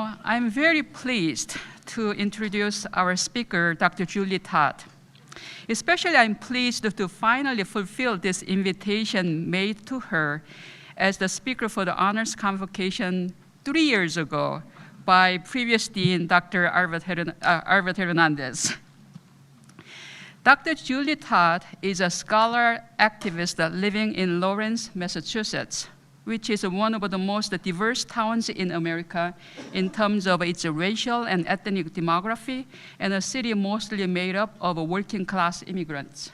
Now, I'm very pleased to introduce our speaker, Dr. Julie Todd. Especially, I'm pleased to finally fulfill this invitation made to her as the speaker for the honors convocation 3 years ago by previous dean, Dr. Arvid Hernandez. Dr. Julie Todd is a scholar activist living in Lawrence, Massachusetts, which is one of the most diverse towns in America in terms of its racial and ethnic demography, and a city mostly made up of working class immigrants.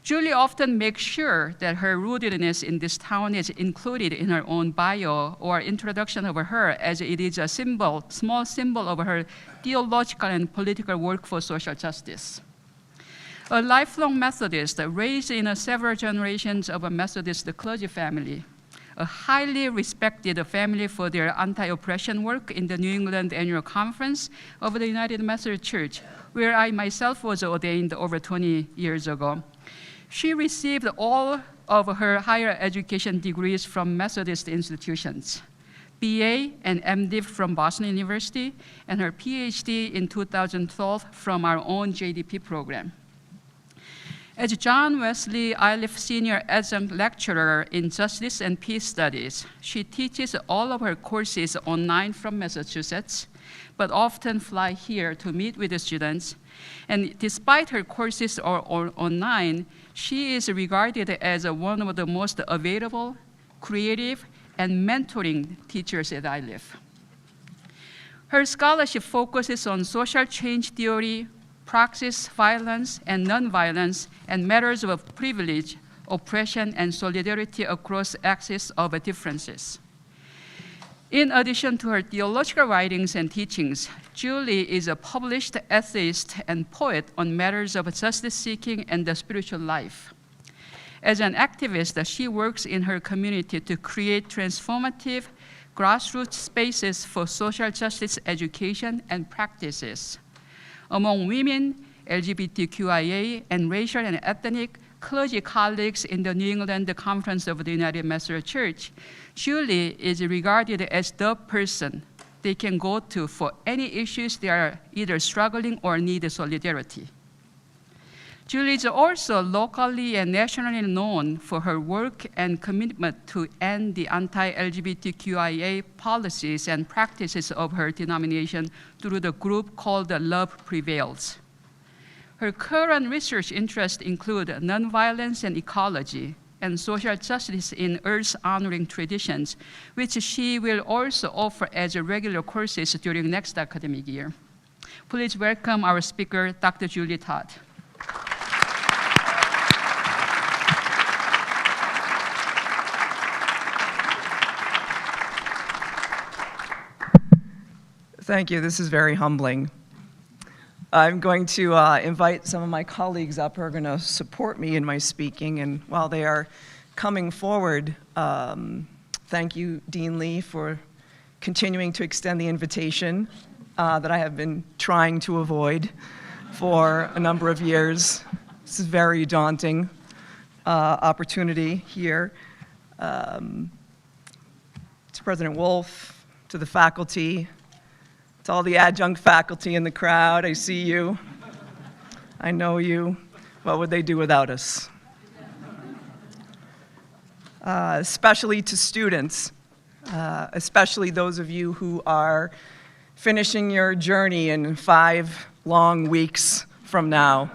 Julie often makes sure that her rootedness in this town is included in her own bio or introduction of her, as it is a symbol, small symbol of her theological and political work for social justice. A lifelong Methodist raised in several generations of a Methodist clergy family, a highly respected family for their anti-oppression work in the New England Annual Conference of the United Methodist Church, where I myself was ordained over 20 years ago. She received all of her higher education degrees from Methodist institutions, BA and MDiv from Boston University, and her PhD in 2012 from our own JDP program. As John Wesley Iliff Senior Adjunct Lecturer in Justice and Peace Studies, she teaches all of her courses online from Massachusetts, but often fly here to meet with the students. And despite her courses are online, she is regarded as one of the most available, creative, and mentoring teachers at Iliff. Her scholarship focuses on social change theory, praxis, violence, and nonviolence, and matters of privilege, oppression, and solidarity across axes of differences. In addition to her theological writings and teachings, Julie is a published essayist and poet on matters of justice-seeking and the spiritual life. As an activist, she works in her community to create transformative grassroots spaces for social justice education and practices. Among women, LGBTQIA, and racial and ethnic clergy colleagues in the New England Conference of the United Methodist Church, Julie is regarded as the person they can go to for any issues they are either struggling or need solidarity. Julie is also locally and nationally known for her work and commitment to end the anti-LGBTQIA policies and practices of her denomination through the group called Love Prevails. Her current research interests include nonviolence and ecology, and social justice in earth-honoring traditions, which she will also offer as regular courses during next academic year. Please welcome our speaker, Dr. Julie Todd. Thank you. This is very humbling. I'm going to invite some of my colleagues up who are going to support me in my speaking. And while they are coming forward, thank you, Dean Lee, for continuing to extend the invitation that I have been trying to avoid for a number of years. This is a very daunting opportunity here. To President Wolf, to the faculty, to all the adjunct faculty in the crowd, I see you. I know you. What would they do without us? Especially to students, especially those of you who are finishing your journey in 5 long weeks from now.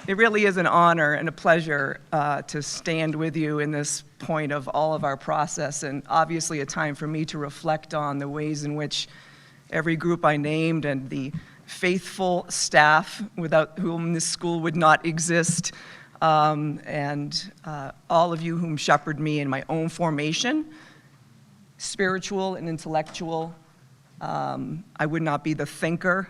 It really is an honor and a pleasure to stand with you in this point of all of our process, and obviously a time for me to reflect on the ways in which every group I named and the faithful staff without whom this school would not exist, and all of you whom shepherded me in my own formation, spiritual and intellectual. I would not be the thinker,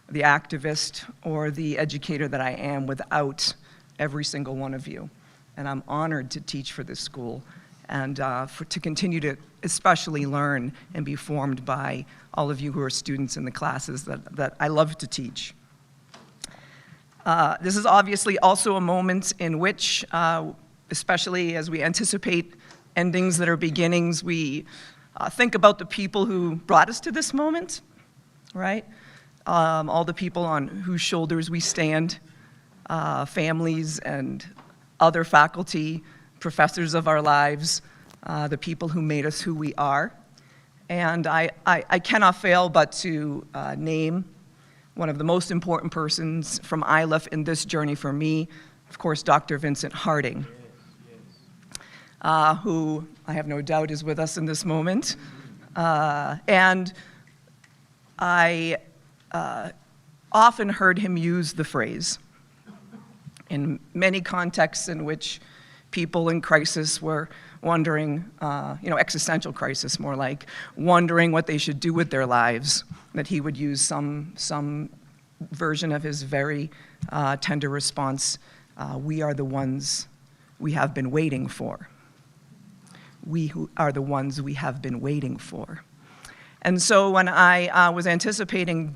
the activist, or the educator that I am without every single one of you. And I'm honored to teach for this school and to continue to especially learn and be formed by all of you who are students in the classes that I love to teach. This is obviously also a moment in which, especially as we anticipate endings that are beginnings, we think about the people who brought us to this moment, right? All the people on whose shoulders we stand, families and other faculty, professors of our lives, the people who made us who we are. And I cannot fail but to name one of the most important persons from ILIF in this journey for me, of course, Dr. Vincent Harding, who I have no doubt is with us in this moment. And I often heard him use the phrase in many contexts in which people in crisis were wondering, existential crisis more like, wondering what they should do with their lives, that he would use some version of his very tender response, we are the ones we have been waiting for. We who are the ones we have been waiting for. And so when I was anticipating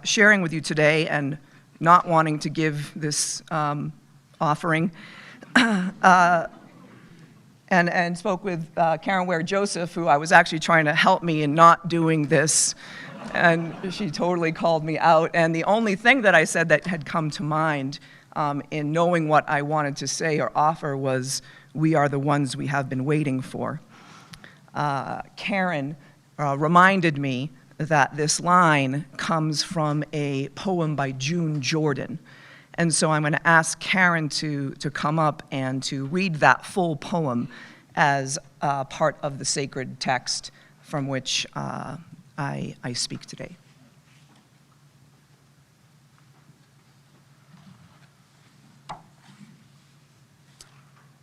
sharing with you today and not wanting to give this offering, and spoke with Karen Ware-Joseph, who I was actually trying to help me in not doing this, and she totally called me out. And the only thing that I said that had come to mind in knowing what I wanted to say or offer was, we are the ones we have been waiting for. Karen reminded me that this line comes from a poem by June Jordan. And so I'm going to ask Karen to come up and to read that full poem as part of the sacred text from which I speak today.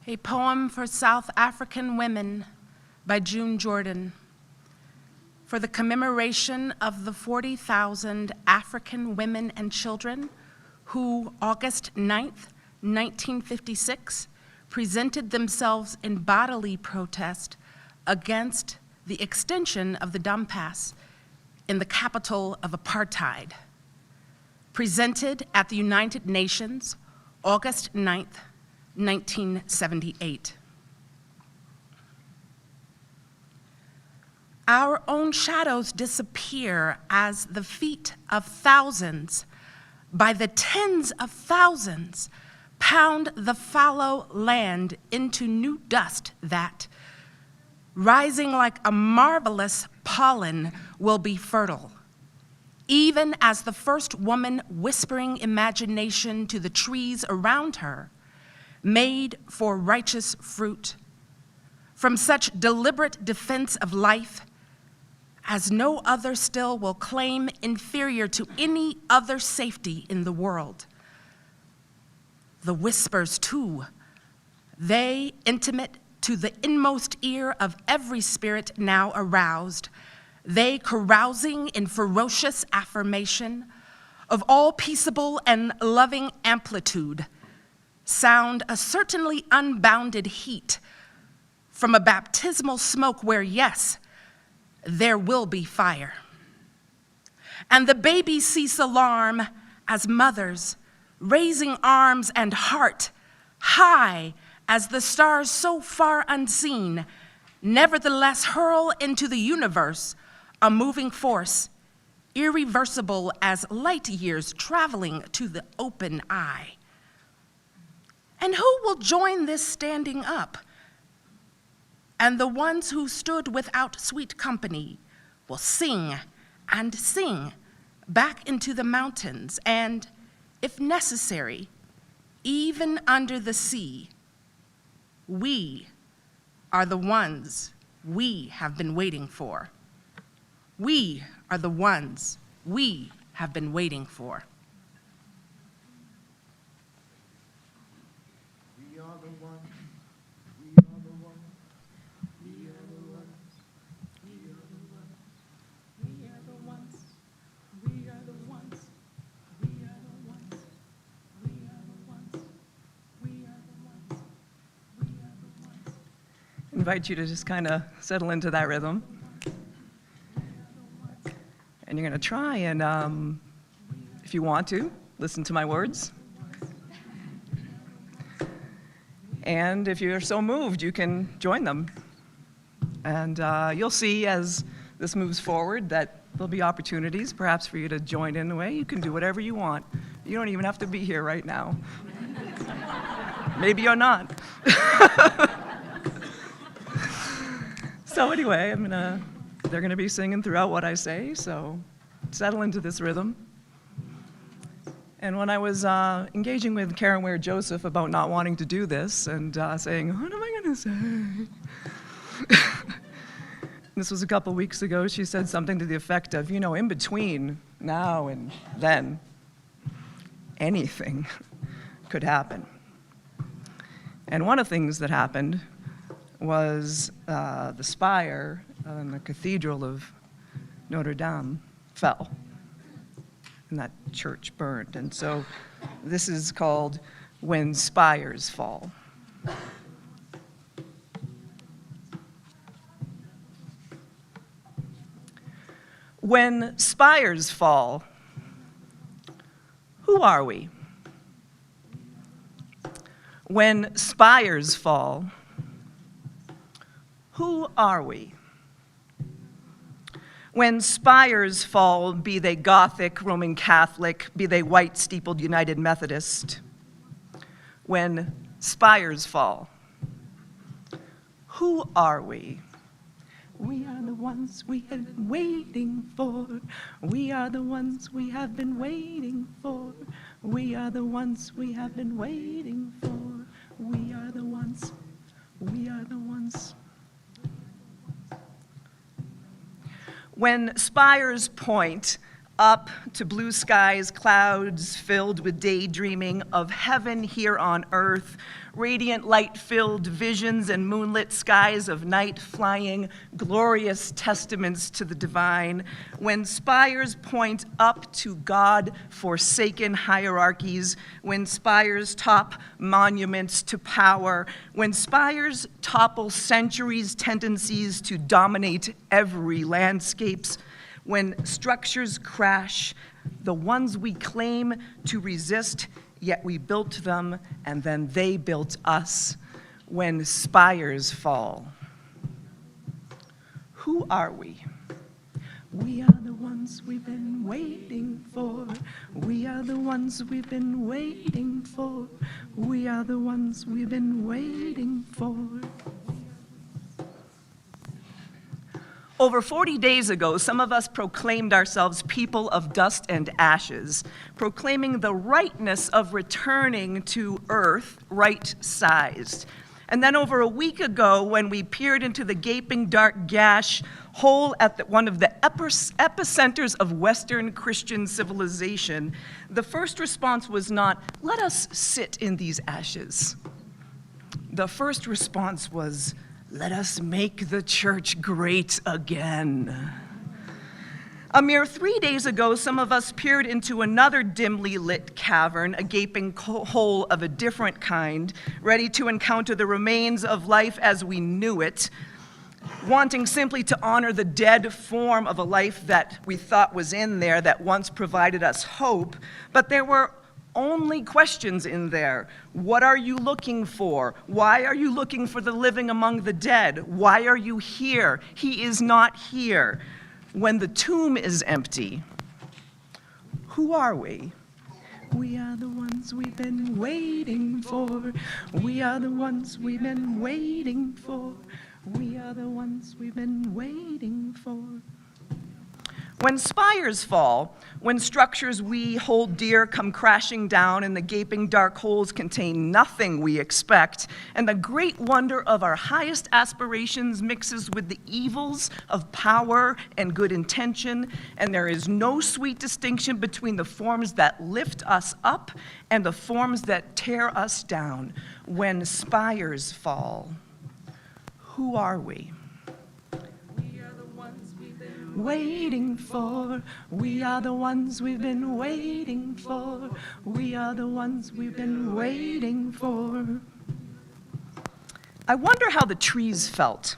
A poem for South African women by June Jordan. For the commemoration of the 40,000 African women and children who, August 9th, 1956, presented themselves in bodily protest against the extension of the Dampas in the capital of apartheid. Presented at the United Nations, August 9th, 1978. Our own shadows disappear as the feet of thousands, by the tens of thousands, pound the fallow land into new dust that, rising like a marvelous pollen, will be fertile. Even as the first woman whispering imagination to the trees around her, made for righteous fruit, from such deliberate defense of life as no other still will claim inferior to any other safety in the world. The whispers too, they intimate to the inmost ear of every spirit now aroused, they carousing in ferocious affirmation of all peaceable and loving amplitude, sound a certainly unbounded heat from a baptismal smoke where, yes, there will be fire. And the babies cease alarm as mothers, raising arms and heart high as the stars so far unseen, nevertheless hurl into the universe a moving force, irreversible as light years traveling to the open eye. And who will join this standing up? And the ones who stood without sweet company will sing and sing back into the mountains, and, if necessary, even under the sea. We are the ones we have been waiting for. We are the ones we have been waiting for. We are the ones, we are the ones, we are the ones, we are the ones, we are the ones, we are the ones, we are the ones, we are the ones, we are the ones, we are the ones. Invite you to just kind of settle into that rhythm. And you're going to try and, if you want to, listen to my words. And if you're so moved, you can join them And you'll see as this moves forward that there'll be opportunities perhaps for you to join in a way. You can do whatever you want. You don't even have to be here right now. Maybe you're not. So anyway, they're gonna be singing throughout what I say, so settle into this rhythm. And when I was engaging with Karen Ware Joseph about not wanting to do this and saying, what am I gonna say? This was a couple weeks ago, she said something to the effect of, in between now and then, anything could happen. And one of the things that happened was the spire in the Cathedral of Notre Dame fell, and that church burned. And so this is called When Spires Fall. When spires fall, who are we? When spires fall, who are we? When spires fall, be they Gothic, Roman Catholic, be they white steepled United Methodist, when spires fall, who are we? We are the ones we have been waiting for. We are the ones we have been waiting for. We are the ones we have been waiting for. We are the ones. We are the ones. When spires point up to blue skies, clouds filled with daydreaming of heaven here on earth, radiant light-filled visions and moonlit skies of night flying, glorious testaments to the divine. When spires point up to God-forsaken hierarchies, when spires top monuments to power, when spires topple centuries' tendencies to dominate every landscapes, when structures crash, the ones we claim to resist, yet we built them, and then they built us. When spires fall, who are we? We are the ones we've been waiting for. We are the ones we've been waiting for. We are the ones we've been waiting for. Over 40 days ago, some of us proclaimed ourselves people of dust and ashes, proclaiming the rightness of returning to earth right-sized. And then over a week ago, when we peered into the gaping dark gash hole at one of the epicenters of Western Christian civilization, the first response was not, let us sit in these ashes. The first response was, let us make the church great again. A mere 3 days ago, some of us peered into another dimly lit cavern, a gaping hole of a different kind, ready to encounter the remains of life as we knew it, wanting simply to honor the dead form of a life that we thought was in there that once provided us hope, but there were only questions in there. What are you looking for? Why are you looking for the living among the dead? Why are you here? He is not here. When the tomb is empty, who are we? We are the ones we've been waiting for. We are the ones we've been waiting for. We are the ones we've been waiting for. When spires fall, when structures we hold dear come crashing down and the gaping dark holes contain nothing we expect, and the great wonder of our highest aspirations mixes with the evils of power and good intention, and there is no sweet distinction between the forms that lift us up and the forms that tear us down. When spires fall, who are we? Waiting for. We are the ones we've been waiting for. We are the ones we've been waiting for. I wonder how the trees felt.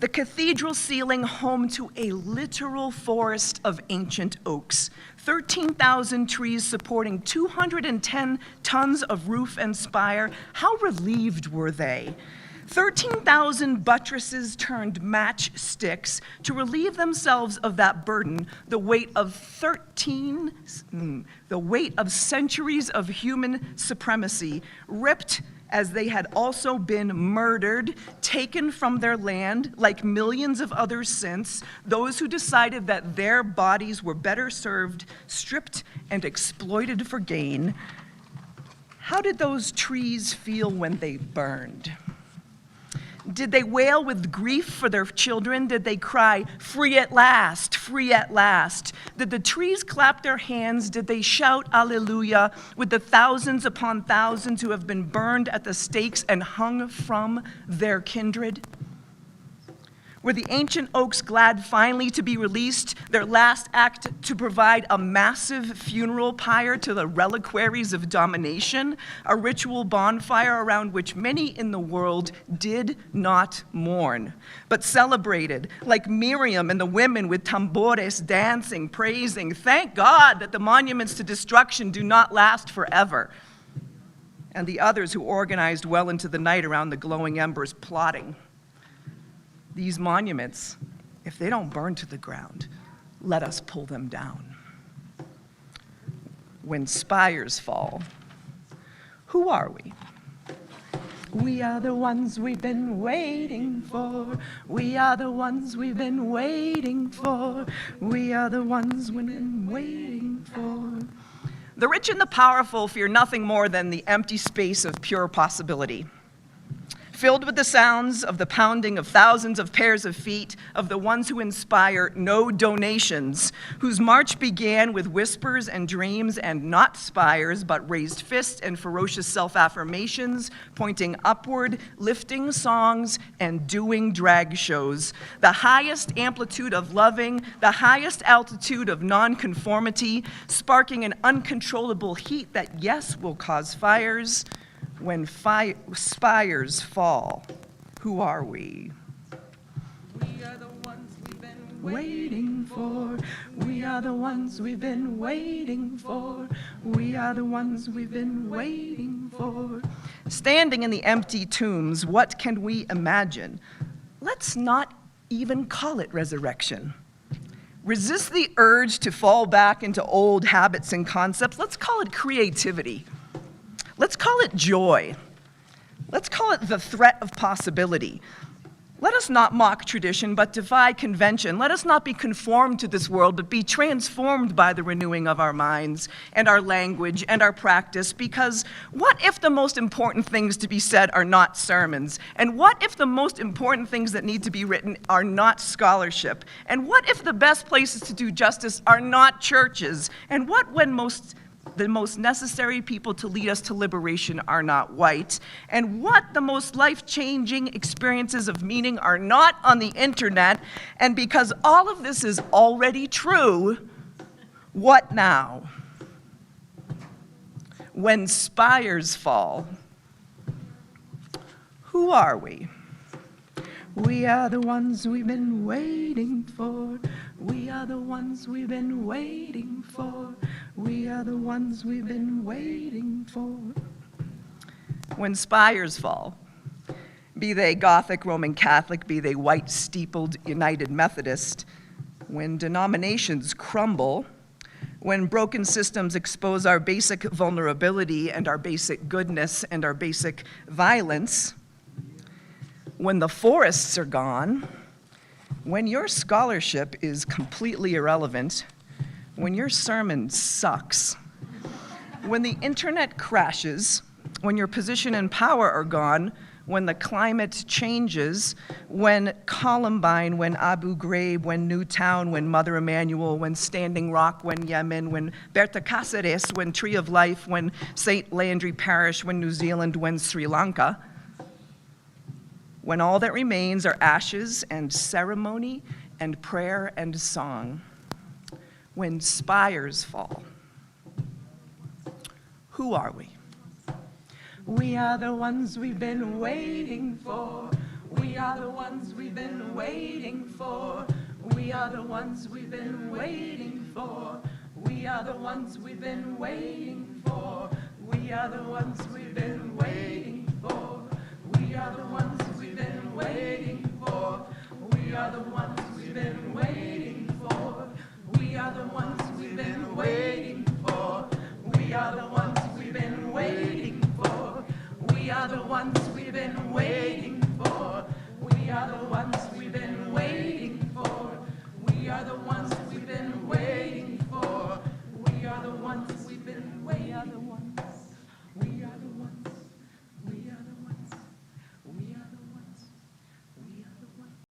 The cathedral ceiling home to a literal forest of ancient oaks, 13,000 trees supporting 210 tons of roof and spire. How relieved were they? 13,000 buttresses turned matchsticks to relieve themselves of that burden, the weight of centuries of human supremacy, ripped as they had also been murdered, taken from their land, like millions of others since, those who decided that their bodies were better served, stripped and exploited for gain. How did those trees feel when they burned? Did they wail with grief for their children? Did they cry, "Free at last, free at last"? Did the trees clap their hands? Did they shout Alleluia with the thousands upon thousands who have been burned at the stakes and hung from their kindred? Were the ancient oaks glad finally to be released, their last act to provide a massive funeral pyre to the reliquaries of domination, a ritual bonfire around which many in the world did not mourn, but celebrated, like Miriam and the women with tambores dancing, praising, "Thank God that the monuments to destruction do not last forever," and the others who organized well into the night around the glowing embers plotting? These monuments, if they don't burn to the ground, let us pull them down. When spires fall, who are we? We are the ones we've been waiting for. We are the ones we've been waiting for. We are the ones we've been waiting for. The rich and the powerful fear nothing more than the empty space of pure possibility, filled with the sounds of the pounding of thousands of pairs of feet, of the ones who inspire no donations, whose march began with whispers and dreams and not spires, but raised fists and ferocious self-affirmations, pointing upward, lifting songs, and doing drag shows. The highest amplitude of loving, the highest altitude of nonconformity, sparking an uncontrollable heat that, yes, will cause fires. When spires fall, who are we? We are the ones we've been Waiting for. We are the ones we've been waiting for. We are the ones we've been waiting for. Standing in the empty tombs, what can we imagine? Let's not even call it resurrection. Resist the urge to fall back into old habits and concepts. Let's call it creativity. Let's call it joy. Let's call it the threat of possibility. Let us not mock tradition, but defy convention. Let us not be conformed to this world, but be transformed by the renewing of our minds and our language and our practice, because what if the most important things to be said are not sermons? And what if the most important things that need to be written are not scholarship? And what if the best places to do justice are not churches? And what when the most necessary people to lead us to liberation are not white? And what the most life-changing experiences of meaning are not on the internet? And because all of this is already true, what now? When spires fall, who are we? We are the ones we've been waiting for. We are the ones we've been waiting for. We are the ones we've been waiting for. When spires fall, be they Gothic, Roman Catholic, be they white steepled United Methodist, when denominations crumble, when broken systems expose our basic vulnerability and our basic goodness and our basic violence, when the forests are gone, when your scholarship is completely irrelevant, when your sermon sucks, when the internet crashes, when your position and power are gone, when the climate changes, when Columbine, when Abu Ghraib, when Newtown, when Mother Emanuel, when Standing Rock, when Yemen, when Berta Cáceres, when Tree of Life, when St. Landry Parish, when New Zealand, when Sri Lanka, when all that remains are ashes and ceremony and prayer and song, when spires fall, who are we? We are the ones we've been waiting for. We are the ones we've been waiting for. We are the ones we've been waiting for. We are the ones we've been waiting for. We are the ones we've been waiting for. We are the ones been waiting for. We are the ones we've been waiting for. We are the ones we've been waiting for. We are the ones we've been waiting for. We are the ones we've been waiting for. We are the ones